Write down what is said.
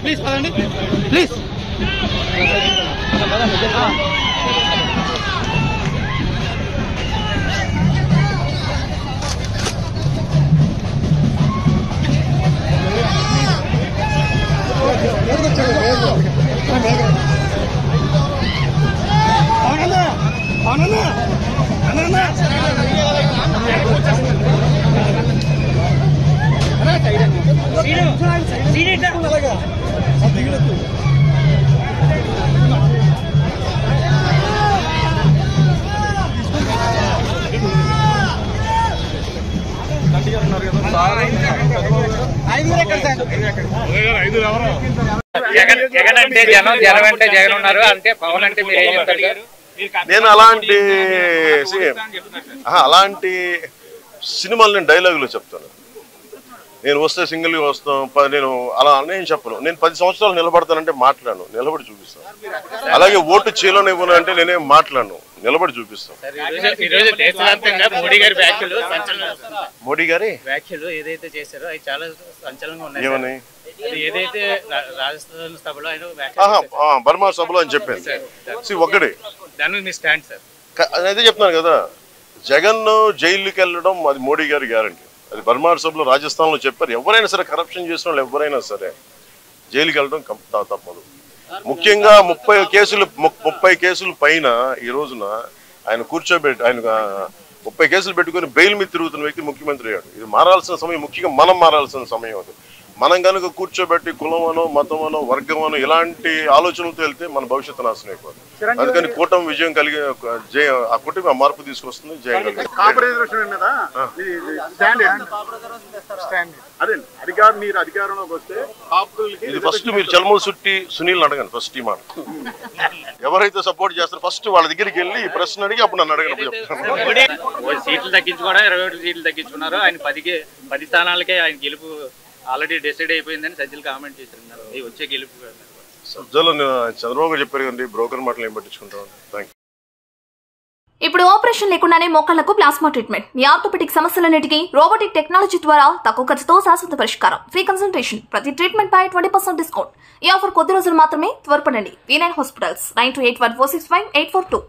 Please పదండి please. Jagan అంటే జనం, జనం అంటే జగన్ ఉన్నారు అంటే పవన్ అంటే మీరు ఏం చెప్తారు? నేను అలాంటి సినిమాలు నేను డైలాగులు చెప్తాను. నేను వస్తే సింగిల్గా వస్తాం, నేను అలా నేను చెప్పను. నేను 10 సంవత్సరాలు నిలబడతానంటే మాట్లాడను, నిలబడి చూపిస్తాను. అలాగే ఓటు చేయలోనే ఇవ్వను అంటే నేనేం మాట్లాడను, నిలబడి చూపిస్తాను. మోడీ గారి వ్యాఖ్యలు ఏదైతే చేశారో అవి చాలా సంచలనంగా ఉన్నాయి. ఏమని? ఏదైతే రాజస్థాన్ సభలో ఆయన బర్మా సభలో అని చెప్పాను. ఒక్కడే దాని మీ స్టాండ్ సార్. అదే చెప్తున్నాను కదా, జగన్ జైలుకి వెళ్ళడం అది మోడీ గారి గ్యారంటీ. అది బర్మార్ సభలో రాజస్థాన్లో చెప్పారు. ఎవరైనా సరే కరప్షన్ చేసిన వాళ్ళు ఎవరైనా సరే జైలుకి వెళ్ళడం తప్పదు. ముఖ్యంగా 30 కేసులు పైన ఈ రోజున ఆయన కూర్చోబెట్టి, ఆయన 30 కేసులు పెట్టుకుని బెయిల్ మీద తిరుగుతున్న వ్యక్తి ముఖ్యమంత్రి అయ్యాడు. ఇది మారాల్సిన సమయం, ముఖ్యంగా మనం మారాల్సిన సమయం అది. మనం కనుక కూర్చోబెట్టి కులమనో మతమనో వర్గమనో ఇలాంటి ఆలోచనలతో వెళ్తే మన భవిష్యత్తు నాశనం అయిపోతుంది. అందుకని కూటమి విజయం కలిగి ఆ కూటమి మార్పు తీసుకొస్తుంది. జయం కలిగి ఇది ఫస్ట్ మీరు చల్మూరు సుట్టి సునీల్ అడగండి. ఫస్ట్ ఈ మాట ఎవరైతే సపోర్ట్ చేస్తారో ఫస్ట్ వాళ్ళ దగ్గరికి వెళ్ళి ఈ ప్రశ్న అడిగి అప్పుడు నన్ను అడగనప్పుడు చెప్తాను. సీట్లు తగ్గించుకోవడం 21 సీట్లు తగ్గించుకున్నారు. ఆయన 10 స్థానాలకే ఆయన గెలుపు ఆల్రెడీ డిసైడ్ అయిపోయిందని సజ్జలు కామెంట్ చేస్తున్నారు. వచ్చే గెలుపు సజ్జలు చంద్రబాబు చెప్పారు కదండి, బ్రోకర్ మాటలు ఏం పట్టించుకుంటాం. Thank you. ఇప్పుడు ఆపరేషన్ లేకుండానే మోకాళ్లకు ప్లాస్మా ట్రీట్మెంట్. మీ ఆర్థోపెటిక్ సమస్యలన్నిటికీ రోబోటిక్ టెక్నాలజీ ద్వారా తక్కువ ఖర్చుతో శాశ్వత పరిష్కారం. Free consultation. ప్రతి ట్రీట్మెంట్ పై 20% డిస్కౌంట్. ఈ ఆఫర్ కొద్ది రోజులు మాత్రమే. త్వరపడండి. V9 hospitals 9281465842.